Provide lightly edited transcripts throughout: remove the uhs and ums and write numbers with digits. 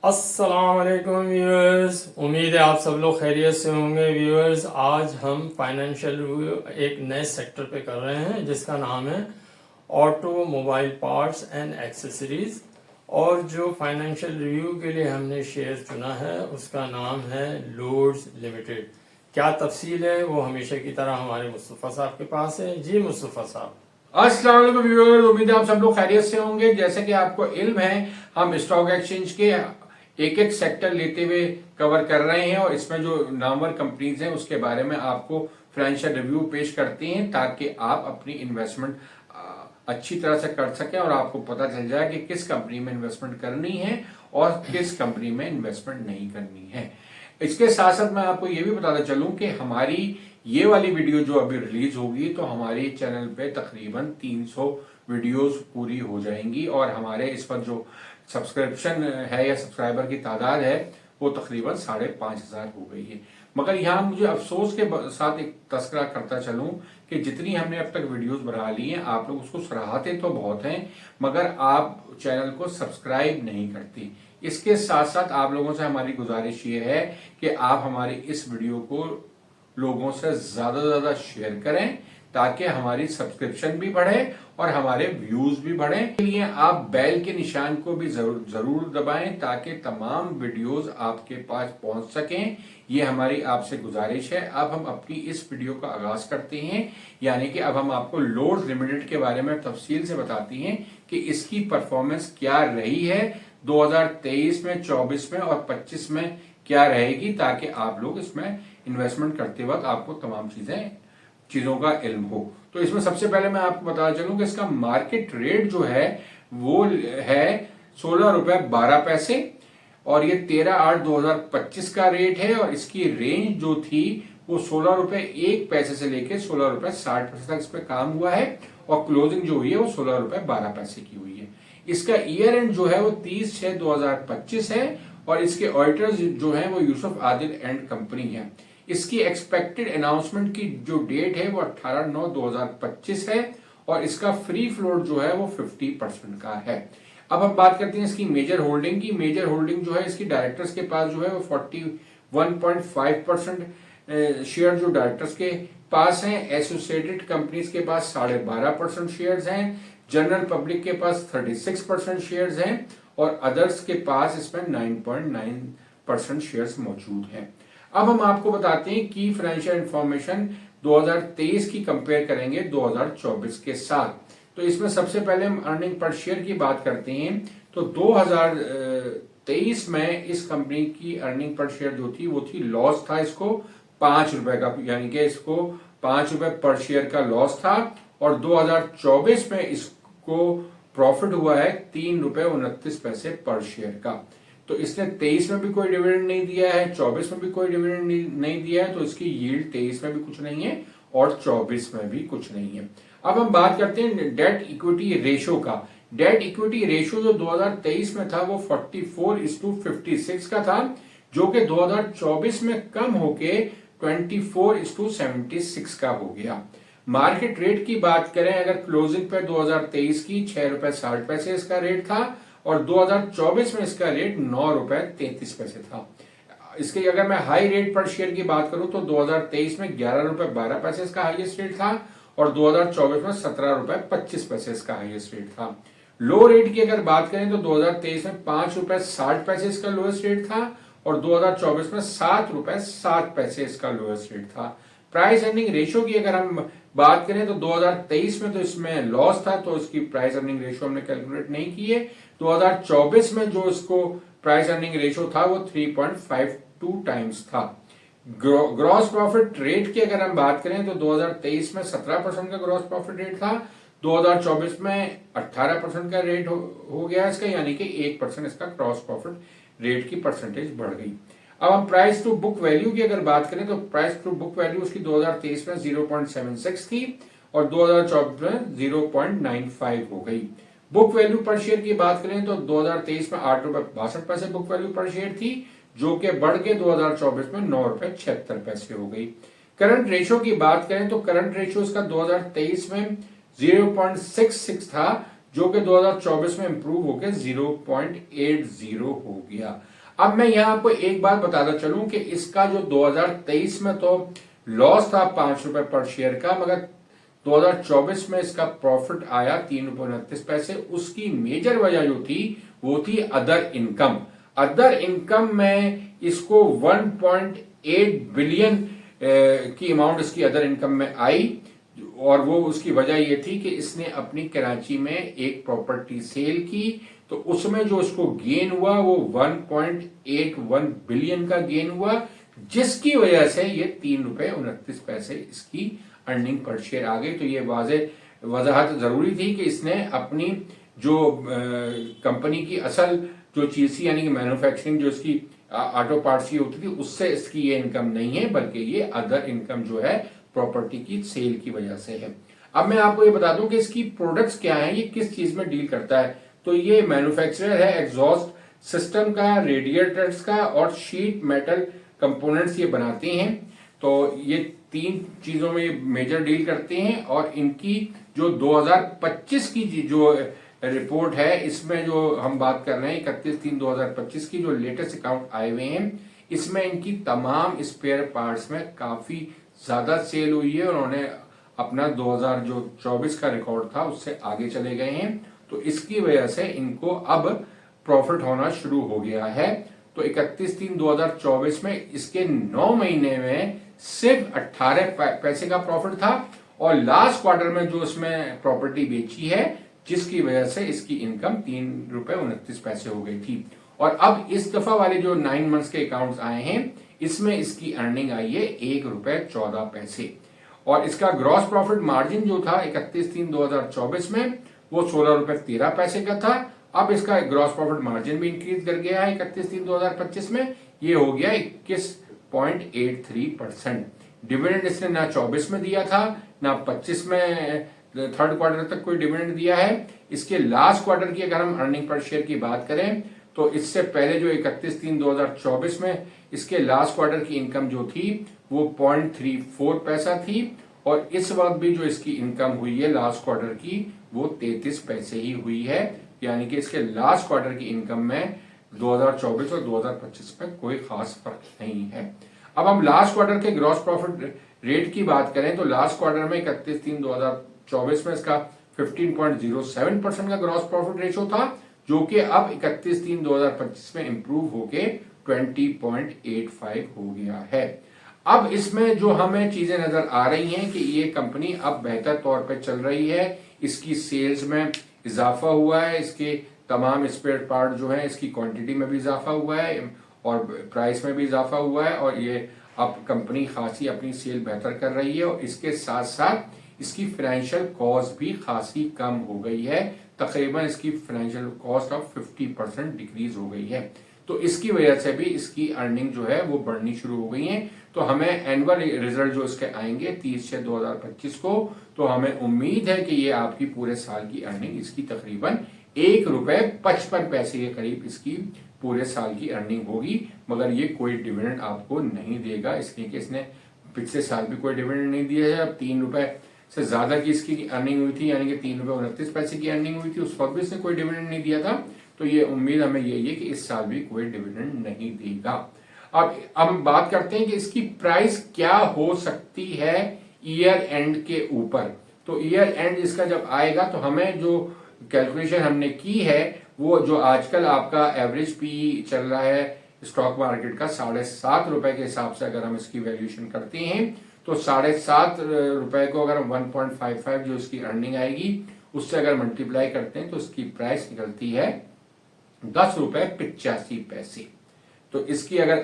अस्सलाम वालेकुम व्यूअर्स, उम्मीद है आप सब लोग खैरियत से होंगे। व्यूअर्स, आज हम फाइनेंशियल रिव्यू एक नए सेक्टर पे कर रहे हैं जिसका नाम है auto mobile parts and accessories. और जो फाइनेंशियल रिव्यू के लिए हमने शेयर चुना है उसका नाम है लोड्स लिमिटेड। क्या तफसील है वो हमेशा की तरह हमारे मुस्तफ़ा साहब के पास है। जी मुस्तफ़ा साहब। अस्सलाम वालेकुम व्यूअर्स, उम्मीद है आप सब लोग खैरियत से होंगे। जैसे कि आपको इल्म है, हम स्टॉक एक्सचेंज के एक एक सेक्टर लेते हुए कवर कर रहे हैं और इसमें जो नामवर कंपनीज हैं उसके बारे में आपको फाइनेंशियल रिव्यू पेश करते हैं ताकि आप अपनी इन्वेस्टमेंट अच्छी तरह से कर सकें और आपको पता चल जाए कि किस कंपनी में इन्वेस्टमेंट करनी है और किस कंपनी में इन्वेस्टमेंट नहीं करनी है। इसके साथ साथ मैं आपको ये भी बताता चलूं कि हमारी ये वाली वीडियो जो अभी रिलीज होगी तो हमारे चैनल पे तकरीबन 300 वीडियोस पूरी हो जाएंगी और हमारे इस पर जो सब्सक्रिप्शन है या सब्सक्राइबर की तादाद है वो तकरीबन 5,500 हो गई है। मगर यहाँ मुझे अफसोस के साथ एक तस्करा करता चलूं कि जितनी हमने अब तक वीडियोस बना ली हैं आप लोग उसको सराहते तो बहुत हैं मगर आप चैनल को सब्सक्राइब नहीं करती। इसके साथ साथ आप लोगों से हमारी गुजारिश ये है कि आप हमारी इस वीडियो को लोगों से ज्यादा शेयर करें ताकि हमारी सब्सक्रिप्शन भी बढ़े और हमारे व्यूज भी बढ़े। इसलिए आप बेल के निशान को भी जरूर दबाएं ताकि तमाम वीडियोस आपके पास पहुंच सकें। ये हमारी आपसे गुजारिश है। अब हम अपनी इस वीडियो का आगाज करते हैं, यानी कि अब हम आपको लोड्स लिमिटेड के बारे में तफसील से बताती हैं कि इसकी परफॉर्मेंस क्या रही है 2023 में, 24 में और 25 में क्या रहेगी, ताकि आप लोग इसमें इन्वेस्टमेंट करते वक्त आपको तमाम चीजों का इल्म हो। तो इसमें सबसे पहले मैं आपको बताना चलूं कि इसका मार्केट रेट जो है वो है 16 रुपए 12 पैसे और ये 13/8/2025 का रेट है और इसकी रेंज जो थी वो 16 रुपए 1 पैसे से लेके 16 रुपए 60 पैसे तक इस पे काम हुआ है और क्लोजिंग जो हुई है वो 16 रुपए 12 पैसे की हुई है। इसका ईयर एंड जो है वो 30/6/2025 है और इसके ऑडिटर्स जो हैं वो यूसुफ आदिल एंड कंपनी है। इसकी एक्सपेक्टेड अनाउंसमेंट की जो डेट है वो 18/9/2025 है और इसका फ्री फ्लोट जो है वो 50% का है। अब हम बात करते हैं इसकी मेजर होल्डिंग की। मेजर होल्डिंग जो है इसकी डायरेक्टर्स के पास जो है वो 41.5% शेयर जो डायरेक्टर्स के पास हैं। एसोसिएटेड कंपनीज के पास 12.5% शेयर्स हैं। जनरल पब्लिक के पास 36% शेयर्स हैं और अदर्स के पास इसमें 9.9% शेयर्स मौजूद हैं। अब हम आपको बताते हैं कि फाइनेंशियल इंफॉर्मेशन 2023 की कंपेयर करेंगे 2024 के साथ। तो इसमें सबसे पहले हम अर्निंग पर शेयर की बात करते हैं तो 2023 में इस कंपनी की अर्निंग पर शेयर जो थी वो थी लॉस था इसको 5 रुपए का, यानी कि इसको 5 रुपए पर शेयर का लॉस था और 2024 में इसको प्रॉफिट हुआ है 3.29 रुपए पर शेयर का। तो इसने 23 में भी कोई डिविडेंड नहीं दिया है, 24 में भी कोई डिविडेंड नहीं दिया है, तो इसकी यील्ड 23 में भी कुछ नहीं है और 24 में भी कुछ नहीं है। अब हम बात करते हैं डेट इक्विटी रेशो का। डेट इक्विटी रेशो जो 2023 में था वो 44:56 का था, जो कि 2024 में कम होके 24:76 का हो गया। मार्केट रेट की बात करें अगर क्लोजिंग पे 2023 की 6 रुपए 60 पैसे इसका रेट था और 2024 में इसका रेट 9 रुपए 33 पैसे था। इसके अगर मैं हाई रेट पर शेयर की बात करूं तो 2023 में 11 रुपए 12 पैसे इसका हाईएस्ट रेट था और 2024 में 17 रुपए 25 पैसे इसका हाईएस्ट रेट था। लो रेट की अगर बात करें तो 2023 में 5 रुपए 60 पैसे इसका लोएस्ट रेट था और 2024 में 7 रुपए 7 पैसे इसका लोएस्ट रेट था। प्राइस अर्निंग रेशियो की अगर हम बात करें तो 2023 में तो इसमें लॉस था तो इसकी प्राइस अर्निंग रेशियो हमने कैलकुलेट नहीं की है। 2024 में जो इसको प्राइस अर्निंग रेशियो था वो 3.52 टाइम्स था। ग्रॉस प्रॉफिट रेट की अगर हम बात करें तो 2023 में 17% का ग्रॉस प्रॉफिट रेट था, 2024 में 18% का रेट हो गया इसका, यानी कि 1% इसका ग्रॉस प्रॉफिट रेट की परसेंटेज बढ़ गई। अब हम प्राइस टू बुक वैल्यू की अगर बात करें तो प्राइस टू बुक वैल्यू उसकी 2023 में 0.76 थी और 2024 में 0.95 हो गई। बुक वैल्यू पर शेयर की बात करें तो 2023 में 8 रुपए 62 पैसे बुक वैल्यू पर शेयर थी, जो कि बढ़ के 2024 में 9 रुपए 76 पैसे हो गई। करंट रेशियो की बात करें तो करंट रेशियो इसका 2023 में 0.66 था, जो कि 2024 में इंप्रूव होकर 0.80 हो गया। अब मैं यहाँ आपको एक बात बताता चलूं कि इसका जो 2023 में तो लॉस था 5 रुपए पर शेयर का, मगर 2024 में इसका प्रॉफिट आया 3.29 रुपए। उसकी मेजर वजह जो थी वो थी अदर इनकम। अदर इनकम में इसको 1.8 बिलियन की अमाउंट इसकी अदर इनकम में आई, और वो उसकी वजह ये थी कि इसने अपनी कराची में एक प्रॉपर्टी सेल की, तो उसमें जो इसको गेन हुआ वो 1.81 बिलियन का गेन हुआ, जिसकी वजह से ये 3.29 रुपए इसकी अर्निंग पर शेयर आ गई। तो ये वजाहत जरूरी थी कि इसने अपनी जो कंपनी की असल जो चीज थी, यानी कि मैन्युफैक्चरिंग जो इसकी ऑटो पार्ट्स की होती थी, उससे इसकी ये इनकम नहीं है, बल्कि ये अदर इनकम जो है प्रॉपर्टी की सेल की वजह से है। अब मैं आपको ये बता दूं कि इसकी प्रोडक्ट्स क्या हैं, ये किस चीज में डील करता है। तो ये मैन्युफैक्चरर है एग्जॉस्ट सिस्टम का, रेडिएटर्स का और शीट मेटल कंपोनेंट्स ये बनाते हैं। तो ये 3 चीजों में मेजर डील करते हैं, और इनकी जो 2025 की जो रिपोर्ट है, इसमें जो हम बात कर रहे हैं 31/3/2025 की जो लेटेस्ट अकाउंट आए हुए हैं, इसमें इनकी तमाम स्पेयर पार्ट्स में काफी ज्यादा सेल हुई है। उन्होंने अपना 2024 का रिकॉर्ड था उससे आगे चले गए हैं, तो इसकी वजह से इनको अब प्रॉफिट होना शुरू हो गया है। तो 31/3/2024 में इसके 9 महीने में सिर्फ 18 पैसे का प्रॉफिट था, और लास्ट क्वार्टर में जो इसमें प्रॉपर्टी बेची है, जिसकी वजह से इसकी इनकम 3.29 रुपए हो गई थी। और अब इस दफा वाले जो 9 मंथ्स के अकाउंट्स आए हैं, इसमें इसकी अर्निंग आई है 1.14 रुपए, और इसका ग्रॉस प्रॉफिट मार्जिन जो था 31/3/2024 में वो 16.13 रुपए का था। अब इसका ग्रॉस प्रॉफिट मार्जिन भी इंक्रीज कर गया है 31/3/2025 में, ये हो गया 21.83%। डिविडेंड इसने ना 24 में दिया था, ना 25 में थर्ड क्वार्टर तक कोई डिविडेंड दिया है। इसके लास्ट क्वार्टर की अगर हम अर्निंग पर शेयर की बात करें, तो इससे पहले जो 31/3/2024 में इसके लास्ट क्वार्टर की इनकम जो थी वो 0.34 पैसा थी, और इस वक्त भी जो इसकी इनकम हुई है लास्ट क्वार्टर की वो 33 पैसे ही हुई है। यानी कि इसके लास्ट क्वार्टर की इनकम में 2024 और 2025 में कोई खास फर्क नहीं है। अब हम लास्ट क्वार्टर के ग्रॉस प्रॉफिट रेट की बात करें, तो लास्ट क्वार्टर में 31/3/2024 में इसका 15.07% का ग्रॉस प्रॉफिट रेशो था, जो कि अब 31/3/2025 में इंप्रूव होके 20.85 हो गया है। अब इसमें जो हमें चीजें नजर आ रही हैं कि ये कंपनी अब बेहतर तौर पे चल रही है, इसकी सेल्स में इजाफा हुआ है, इसके तमाम स्पेयर पार्ट जो है इसकी क्वांटिटी में भी इजाफा हुआ है, और प्राइस में भी इजाफा हुआ है, और ये अब कंपनी खासी अपनी सेल बेहतर कर रही है, और इसके साथ साथ इसकी फाइनेंशियल कॉस्ट भी खासी कम हो गई है। तकरीबन इसकी फाइनेंशियल कॉस्ट ऑफ 50% डिक्रीज हो गई है। तो इसकी वजह से भी इसकी अर्निंग जो है वो बढ़नी शुरू हो गई है। तो हमें एनुअल रिजल्ट जो इसके आएंगे 30/6/2025 को, तो हमें उम्मीद है कि ये आपकी पूरे साल की अर्निंग इसकी तकरीबन 1.55 रुपए के करीब इसकी पूरे साल की अर्निंग होगी। मगर ये कोई डिविडेंड आपको नहीं देगा, इसलिए कि इसने पिछले साल भी कोई डिविडेंड नहीं दिया है। अब 3 रुपए से ज्यादा की इसकी अर्निंग हुई थी, यानी कि 3.29 रुपए की अर्निंग हुई थी, उस वक्त भी इसने कोई डिविडेंड नहीं दिया था। तो ये उम्मीद हमें यही है कि इस साल भी कोई डिविडेंड नहीं देगा। अब हम बात करते हैं कि इसकी प्राइस क्या हो सकती है ईयर एंड के ऊपर। तो ईयर एंड इसका जब आएगा, तो हमें जो कैलकुलेशन हमने की है वो जो आजकल आपका एवरेज पी चल रहा है स्टॉक मार्केट का 7.5 रुपए के हिसाब से अगर हम इसकी वैल्यूएशन करते हैं, तो 7.5 रुपए को अगर हम 1.55 जो इसकी अर्निंग आएगी उससे अगर मल्टीप्लाई करते हैं, तो इसकी प्राइस निकलती है 10.85 रुपए। तो इसकी अगर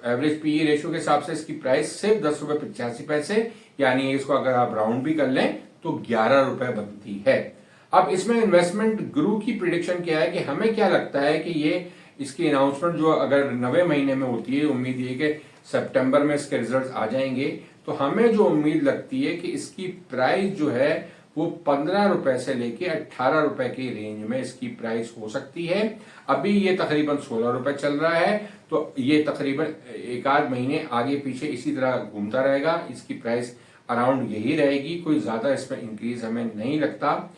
एवरेज पीई रेशियो के हिसाब से इसकी प्राइस सिर्फ 10.85 रुपए, यानी इसको अगर आप राउंड भी कर लें तो 11 रुपए बनती है। अब इसमें इन्वेस्टमेंट गुरु की प्रिडिक्शन क्या है कि हमें क्या लगता है कि ये इसकी अनाउंसमेंट जो अगर 9वें महीने में होती है, उम्मीद ये कि सितंबर में इसके रिजल्ट्स आ जाएंगे, तो हमें जो उम्मीद लगती है कि इसकी प्राइस जो है वो 15 रुपए से लेके 18 रुपए के रेंज में इसकी प्राइस हो सकती है। अभी ये तकरीबन 16 रुपए चल रहा है, तो ये तकरीबन 1-8 महीने आगे पीछे इसी तरह घूमता रहेगा। इसकी प्राइस अराउंड यही रहेगी, कोई ज्यादा इसमें इंक्रीज हमें नहीं लगता।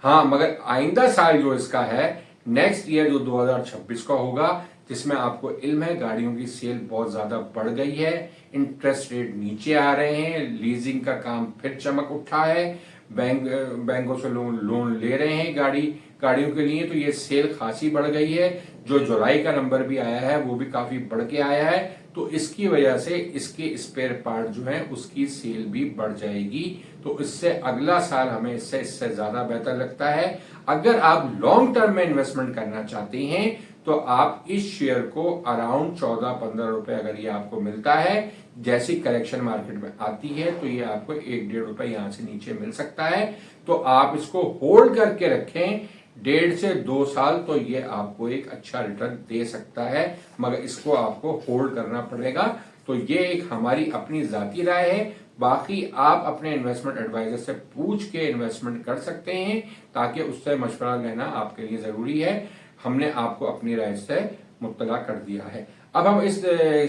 हाँ, मगर आइंदा साल जो इसका है, नेक्स्ट ईयर जो 2026 का होगा, जिसमें आपको इल्म है गाड़ियों की सेल बहुत ज्यादा बढ़ गई है, इंटरेस्ट रेट नीचे आ रहे हैं, लीजिंग का काम फिर चमक उठा है, बैंकों से लोन ले रहे हैं गाड़ियों के लिए, तो ये सेल खासी बढ़ गई है। जो जुलाई का नंबर भी आया है वो भी काफी बढ़ के आया है, तो इसकी वजह से इसके स्पेयर पार्ट जो है उसकी सेल भी बढ़ जाएगी। तो इससे अगला साल हमें इससे ज्यादा बेहतर लगता है। अगर आप लॉन्ग टर्म में इन्वेस्टमेंट करना चाहते हैं तो आप इस शेयर को अराउंड 14-15 रुपए अगर ये आपको मिलता है, जैसी करेक्शन मार्केट में आती है तो ये आपको 1-1.5 रुपए यहां से नीचे मिल सकता है। तो आप इसको होल्ड करके रखें 1.5 से 2 साल, तो ये आपको एक अच्छा रिटर्न दे सकता है, मगर इसको आपको होल्ड करना पड़ेगा। तो ये एक हमारी अपनी जाती राय है। बाकी आप अपने इन्वेस्टमेंट एडवाइजर से पूछ के इन्वेस्टमेंट कर सकते हैं, ताकि उससे मशवरा लेना आपके लिए जरूरी है। हमने आपको अपनी राय से मुत्तला कर दिया है। अब हम इस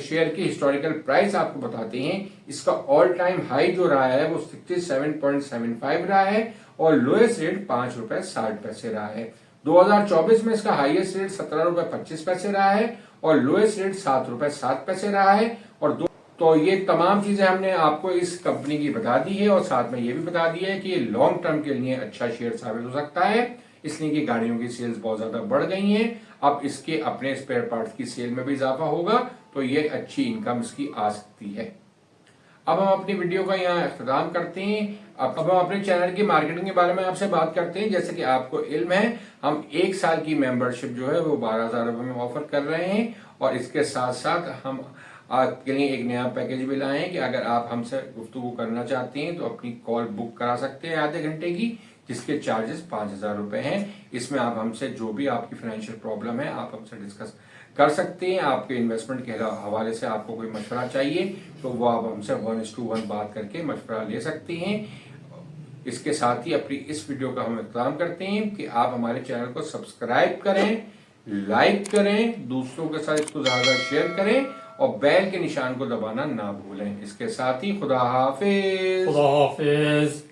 शेयर की हिस्टोरिकल प्राइस आपको बताते हैं। इसका ऑल टाइम हाई जो रहा है वो 67.75 रहा है और लोएस्ट रेट 5 रुपए 60 पैसे रहा है। 2024 में इसका हाईएस्ट रेट 17 रुपए 25 पैसे रहा है और लोएस्ट रेट 7 रुपए 7 पैसे रहा है। और तो ये तमाम चीजें हमने आपको इस कंपनी की बता दी है और साथ में ये भी बता दिया है कि ये लॉन्ग टर्म के लिए अच्छा शेयर साबित हो सकता है, इसलिए कि गाड़ियों की सेल्स बहुत ज्यादा बढ़ गई हैं। अब इसके अपने स्पेयर पार्ट्स की सेल में भी इजाफा होगा, तो ये अच्छी इनकम इसकी आ सकती है। अब हम अपनी वीडियो का यहाँ अख्ताम करते हैं। अब हम अपने चैनल की मार्केटिंग के बारे में आपसे बात करते हैं। जैसे कि आपको इल्म है, हम 1 साल की मेंबरशिप जो है वो 12,000 रुपए में ऑफर कर रहे हैं और इसके साथ साथ हम आपके लिए एक नया पैकेज भी लाए हैं कि अगर आप हमसे गुफ्तगू करना चाहते हैं तो अपनी कॉल बुक करा सकते हैं आधे घंटे की, जिसके चार्जेस 5,000 रुपए हैं। इसमें आप हमसे जो भी आपकी फाइनेंशियल प्रॉब्लम है आप हमसे डिस्कस कर सकते हैं। आपके इन्वेस्टमेंट के हवाले से आपको कोई मशवरा चाहिए तो वो आप हमसे 1:1 बात करके मशवरा ले सकते हैं। इसके साथ ही अपनी इस वीडियो का हम इख्तिताम करते हैं कि आप हमारे चैनल को सब्सक्राइब करें, लाइक करें, दूसरों के साथ इसको ज्यादा शेयर करें और बेल के निशान को दबाना ना भूलें। इसके साथ ही खुदा हाफिज। खुदा हाफिज।